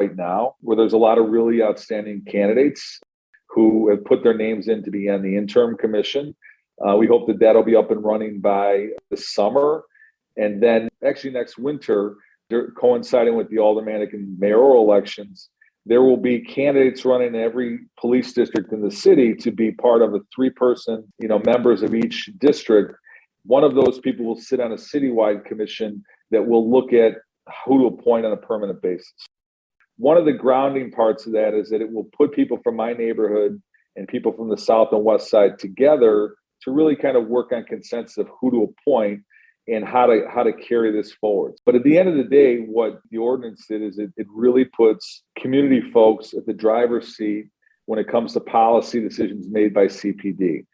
right now, where there's a lot of really outstanding candidates who have put their names in to be on the interim commission. We hope that that'll be up and running by the summer. And then actually next winter, coinciding with the aldermanic and mayoral elections, there will be candidates running in every police district in the city to be part of a 3-person, members of each district. One of those people will sit on a citywide commission that will look at who to appoint on a permanent basis. One of the grounding parts of that is that it will put people from my neighborhood and people from the south and west side together to really kind of work on consensus of who to appoint and how to carry this forward. But at the end of the day, what the ordinance did is it really puts community folks at the driver's seat when it comes to policy decisions made by CPD.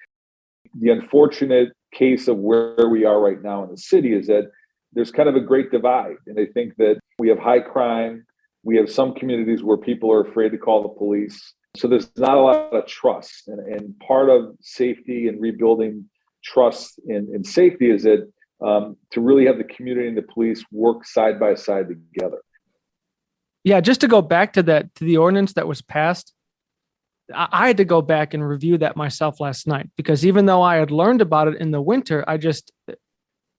The unfortunate case of where we are right now in the city is that there's kind of a great divide. And I think that we have high crime. We have some communities where people are afraid to call the police. So there's not a lot of trust. And part of safety and rebuilding trust and safety is that to really have the community and the police work side by side together. Yeah, just to go back to the ordinance that was passed, I had to go back and review that myself last night, because even though I had learned about it in the winter,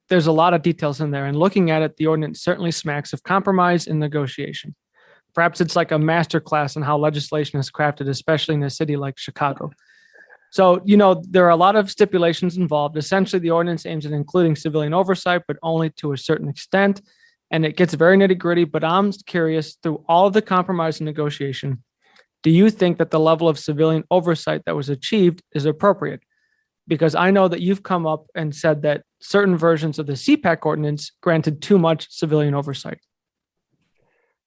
there's a lot of details in there. And looking at it, the ordinance certainly smacks of compromise and negotiation. Perhaps it's like a master class in how legislation is crafted, especially in a city like Chicago. So, there are a lot of stipulations involved. Essentially, the ordinance aims at including civilian oversight, but only to a certain extent. And it gets very nitty gritty, but I'm curious, through all of the compromise and negotiation, do you think that the level of civilian oversight that was achieved is appropriate? Because I know that you've come up and said that certain versions of the CPAC ordinance granted too much civilian oversight.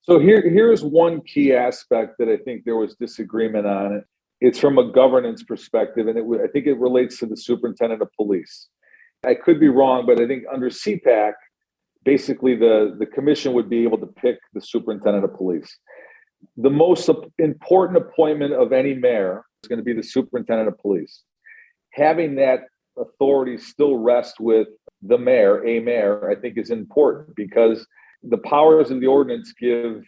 So here's one key aspect that I think there was disagreement on it. It's from a governance perspective, and I think it relates to the superintendent of police. I could be wrong, but I think under CPAC, basically the commission would be able to pick the superintendent of police. The most important appointment of any mayor is going to be the superintendent of police. Having that authority still rest with the mayor, a mayor, I think is important, because the powers of the ordinance give,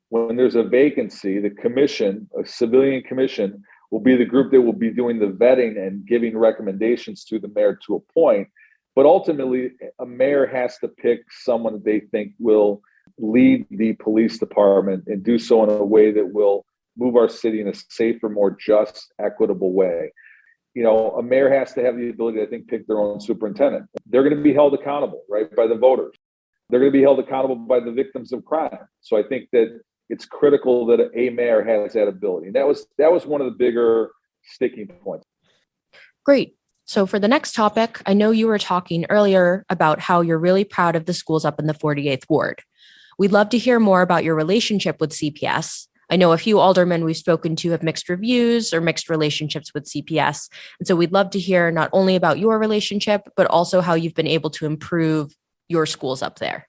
when there's a vacancy, the commission, a civilian commission, will be the group that will be doing the vetting and giving recommendations to the mayor to appoint. But ultimately, a mayor has to pick someone that they think will lead the police department and do so in a way that will move our city in a safer, more just, equitable way. A mayor has to have the ability, I think, pick their own superintendent. They're going to be held accountable, right, by the voters. They're going to be held accountable by the victims of crime. So I think that it's critical that a mayor has that ability. And that was one of the bigger sticking points. Great. So for the next topic, I know you were talking earlier about how you're really proud of the schools up in the 48th Ward. We'd love to hear more about your relationship with CPS. I know a few aldermen we've spoken to have mixed reviews or mixed relationships with CPS. And so we'd love to hear not only about your relationship, but also how you've been able to improve your schools up there.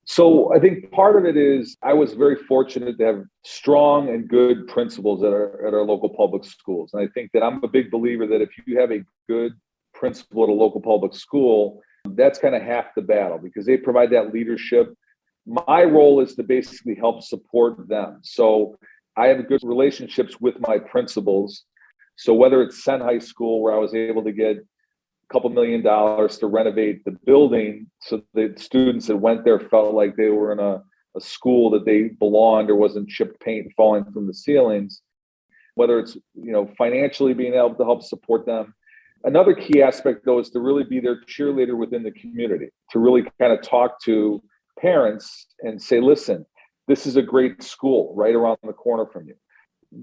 So I think part of it is I was very fortunate to have strong and good principals at our local public schools. And I think that I'm a big believer that if you have a good principal at a local public school, that's kind of half the battle, because they provide that leadership. My role is to basically help support them. So I have good relationships with my principals. So whether it's Senn High School, where I was able to get $2 million to renovate the building so the students that went there felt like they were in a school that they belonged, or wasn't chipped paint falling from the ceilings, whether it's financially being able to help support them. Another key aspect, though, is to really be their cheerleader within the community, to really kind of talk to parents and say, listen, this is a great school right around the corner from you.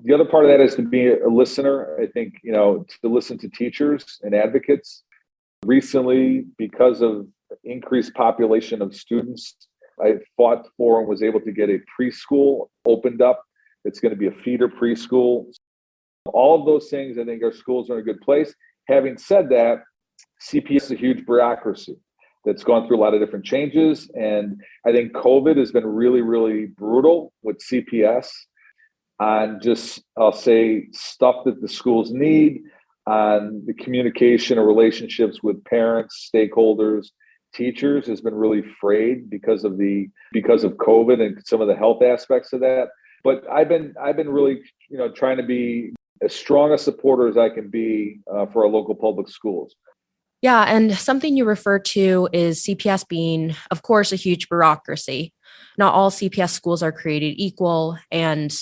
The other part of that is to be a listener. I think, to listen to teachers and advocates. Recently, because of increased population of students, I fought for and was able to get a preschool opened up. It's going to be a feeder preschool. All of those things, I think our schools are in a good place. Having said that, CPS is a huge bureaucracy that's gone through a lot of different changes. And I think COVID has been really, really brutal with CPS on just, I'll say, stuff that the schools need, on the communication or relationships with parents, stakeholders, teachers has been really frayed because of COVID and some of the health aspects of that. But I've been really, trying to be as strong a supporter as I can be for our local public schools. Yeah, and something you refer to is CPS being, of course, a huge bureaucracy. Not all CPS schools are created equal. And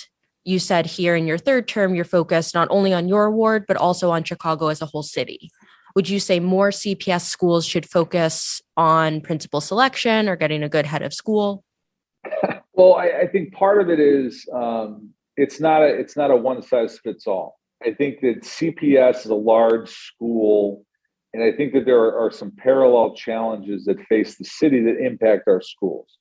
you said here in your third term, you're focused not only on your ward, but also on Chicago as a whole city. Would you say more CPS schools should focus on principal selection or getting a good head of school? Well, I think part of it is it's not a one size fits all. I think that CPS is a large school, and I think that there are some parallel challenges that face the city that impact our schools.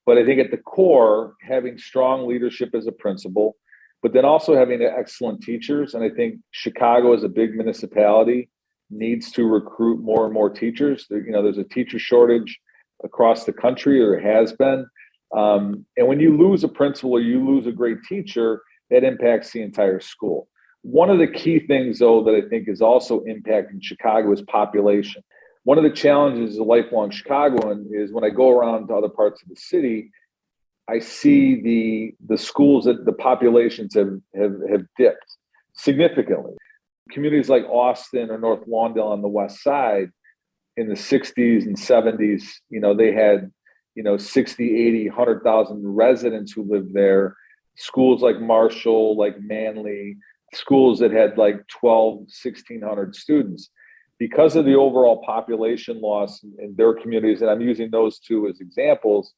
But I think at the core, having strong leadership as a principal, but then also having excellent teachers. And I think Chicago as a big municipality needs to recruit more and more teachers. There's a teacher shortage across the country, or has been. And when you lose a principal or you lose a great teacher, that impacts the entire school. One of the key things, though, that I think is also impacting Chicago is population. One of the challenges as a lifelong Chicagoan is when I go around to other parts of the city, I see the schools that the populations have dipped significantly. Communities like Austin or North Lawndale on the west side in the 60s and 70s, they had 60, 80, 100,000 residents who lived there. Schools like Marshall, like Manly, schools that had like 1,600 students. Because of the overall population loss in their communities, and I'm using those two as examples,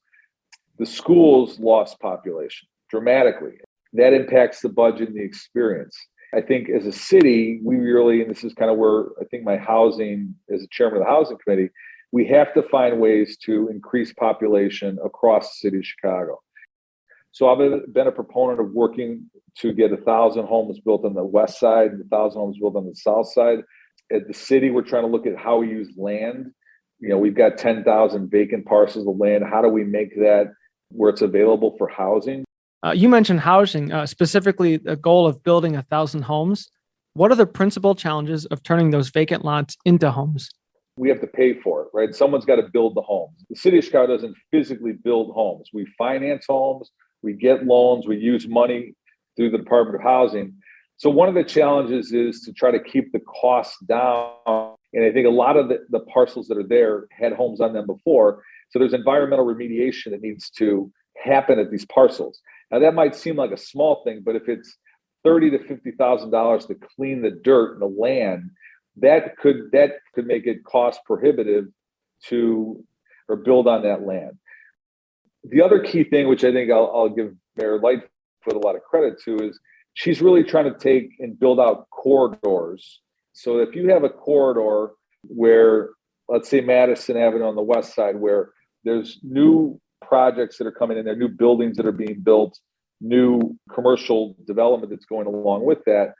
the schools lost population dramatically. That impacts the budget and the experience. I think as a city, we really, and this is kind of where I think my housing, as a chairman of the housing committee, we have to find ways to increase population across the city of Chicago. So I've been a proponent of working to get 1,000 homes built on the west side and 1,000 homes built on the south side. At the city, we're trying to look at how we use land. We've got 10,000 vacant parcels of land. How do we make that where it's available for housing? You mentioned housing, specifically the goal of building 1,000 homes. What are the principal challenges of turning those vacant lots into homes? We have to pay for it, right? Someone's got to build the homes. The city of Chicago doesn't physically build homes. We finance homes, we get loans, we use money through the Department of Housing. So one of the challenges is to try to keep the costs down. And I think a lot of the parcels that are there had homes on them before. So there's environmental remediation that needs to happen at these parcels. Now that might seem like a small thing, but if it's $30,000 to $50,000 to clean the dirt and the land, that could make it cost prohibitive to or build on that land. The other key thing, which I think I'll give Mayor Lightfoot a lot of credit to, is she's really trying to take and build out corridors. So if you have a corridor where, let's say Madison Avenue on the west side, where there's new projects that are coming in there, new buildings that are being built, new commercial development that's going along with that,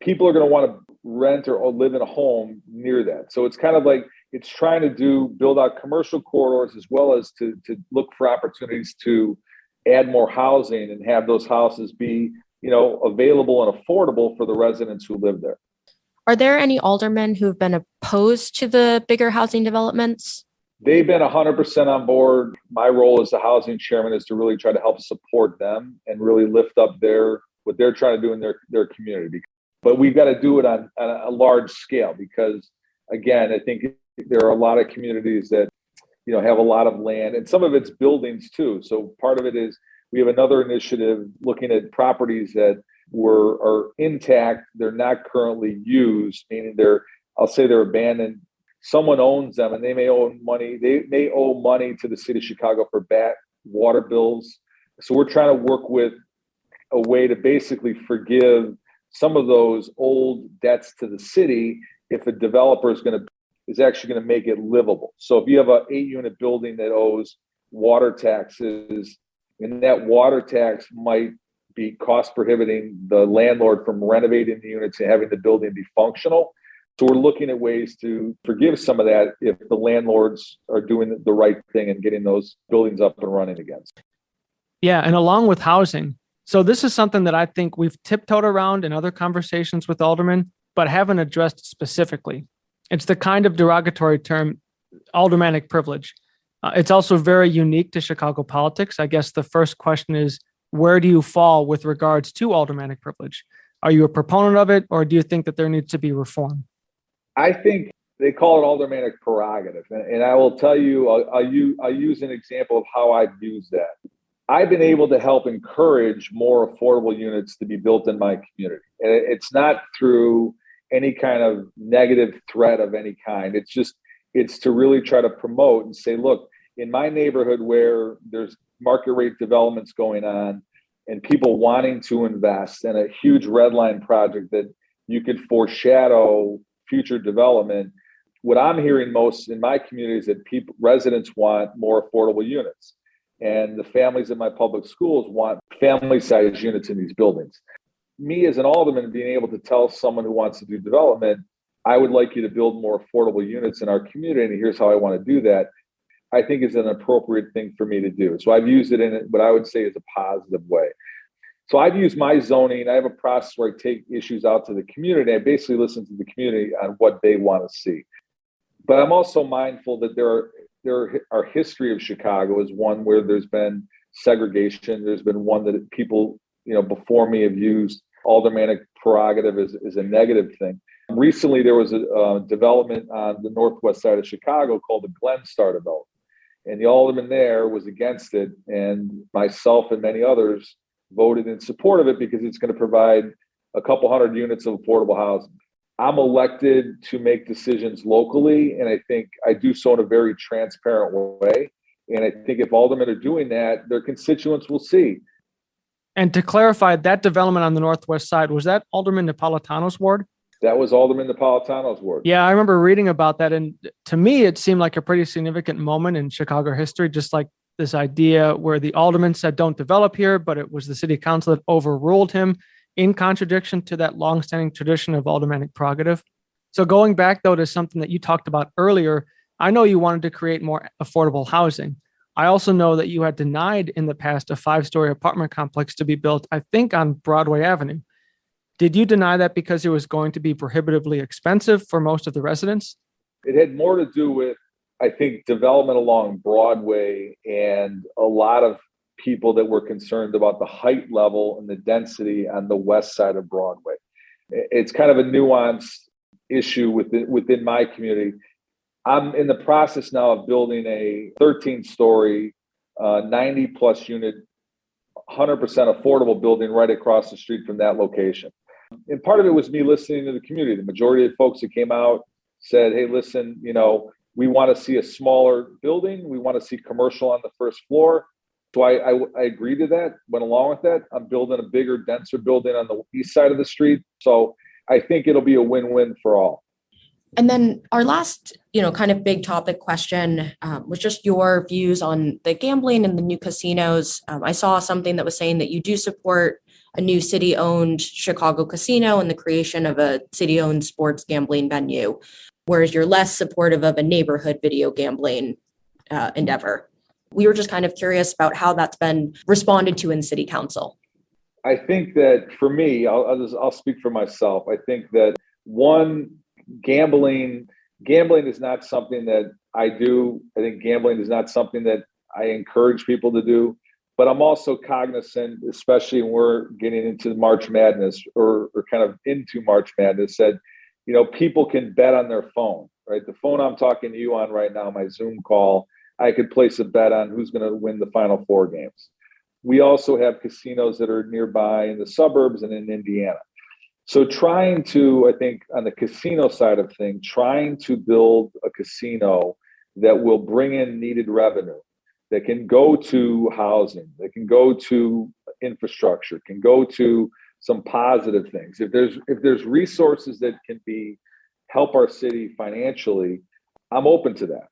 people are going to want to rent or live in a home near that. So it's kind of like it's trying to build out commercial corridors as well as to look for opportunities to add more housing and have those houses be, available and affordable for the residents who live there. Are there any aldermen who've been opposed to the bigger housing developments? They've been 100% on board. My role as the housing chairman is to really try to help support them and really lift up what they're trying to do in their community. But we've got to do it on a large scale because, again, I think there are a lot of communities that, have a lot of land and some of it's buildings too. So part of it is we have another initiative looking at properties that are intact. They're not currently used, meaning they're abandoned. Someone owns them and they may owe money. They may owe money to the city of Chicago for back water bills. So we're trying to work with a way to basically forgive some of those old debts to the city if a developer is actually going to make it livable. So if you have an 8-unit building that owes water taxes, and that water tax might be cost prohibiting the landlord from renovating the units and having the building be functional. So we're looking at ways to forgive some of that if the landlords are doing the right thing and getting those buildings up and running again. Yeah, and along with housing. So this is something that I think we've tiptoed around in other conversations with aldermen, but haven't addressed specifically. It's the kind of derogatory term aldermanic privilege. It's also very unique to Chicago politics. I guess the first question is, where do you fall with regards to aldermanic privilege? Are you a proponent of it, or do you think that there needs to be reform? I think they call it aldermanic prerogative. And I will tell you, I'll use an example of how I've used that. I've been able to help encourage more affordable units to be built in my community. And it's not through any kind of negative threat of any kind. It's to really try to promote and say, look, in my neighborhood where there's market rate developments going on and people wanting to invest in a huge red line project that you could foreshadow future development, what I'm hearing most in my community is that residents want more affordable units. And the families in my public schools want family-sized units in these buildings. Me as an alderman being able to tell someone who wants to do development, I would like you to build more affordable units in our community, and here's how I want to do that, I think is an appropriate thing for me to do. So I've used it in what I would say is a positive way. So I've used my zoning. I have a process where I take issues out to the community. I basically listen to the community on what they want to see. But I'm also mindful that our history of Chicago is one where there's been segregation. There's been one that people, before me have used aldermanic prerogative as a negative thing. Recently, there was a development on the northwest side of Chicago called the Glen Star development. And the alderman there was against it. And myself and many others voted in support of it because it's going to provide a couple hundred units of affordable housing. I'm elected to make decisions locally, and I think I do so in a very transparent way. And I think if aldermen are doing that, their constituents will see. And to clarify, that development on the northwest side, was that Alderman Napolitano's ward? That was Alderman Napolitano's ward. Yeah, I remember reading about that. And to me, it seemed like a pretty significant moment in Chicago history, just like this idea where the alderman said, don't develop here, but it was the city council that overruled him in contradiction to that longstanding tradition of aldermanic prerogative. So going back, though, to something that you talked about earlier, I know you wanted to create more affordable housing. I also know that you had denied in the past a 5-story apartment complex to be built, I think, on Broadway Avenue. Did you deny that because it was going to be prohibitively expensive for most of the residents? It had more to do with, I think, development along Broadway and a lot of people that were concerned about the height level and the density on the west side of Broadway. It's kind of a nuanced issue within my community. I'm in the process now of building a 13-story, 90-plus unit, 100% affordable building right across the street from that location. And part of it was me listening to the community. The majority of the folks that came out said, hey, listen, we want to see a smaller building. We want to see commercial on the first floor. So I agreed to that, went along with that. I'm building a bigger, denser building on the east side of the street. So I think it'll be a win-win for all. And then our last, kind of big topic question was just your views on the gambling and the new casinos. I saw something that was saying that you do support a new city-owned Chicago casino and the creation of a city-owned sports gambling venue, whereas you're less supportive of a neighborhood video gambling endeavor. We were just kind of curious about how that's been responded to in city council. I think that for me, I'll speak for myself. I think that gambling is not something that I do. I think gambling is not something that I encourage people to do. But I'm also cognizant, especially when we're getting into March Madness or kind of into March Madness, that people can bet on their phone, right? The phone I'm talking to you on right now, my Zoom call, I could place a bet on who's going to win the Final Four games. We also have casinos that are nearby in the suburbs and in Indiana. So trying to, I think, on the casino side of things, trying to build a casino that will bring in needed revenue, that can go to housing, that can go to infrastructure, can go to some positive things. If there's resources that can help our city financially, I'm open to that.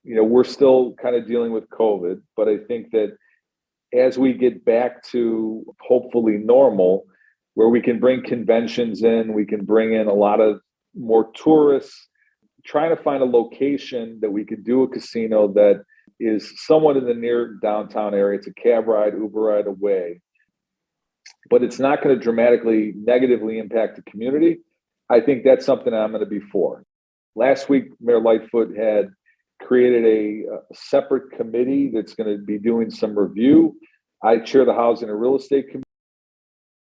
We're still kind of dealing with COVID, but I think that as we get back to hopefully normal, where we can bring conventions in, we can bring in a lot of more tourists, trying to find a location that we could do a casino that is somewhat in the near downtown area. It's a cab ride, Uber ride away, but it's not going to dramatically negatively impact the community. I think that's something I'm going to be for. Last week, Mayor Lightfoot had created a separate committee that's going to be doing some review. I chair the Housing and Real Estate Committee.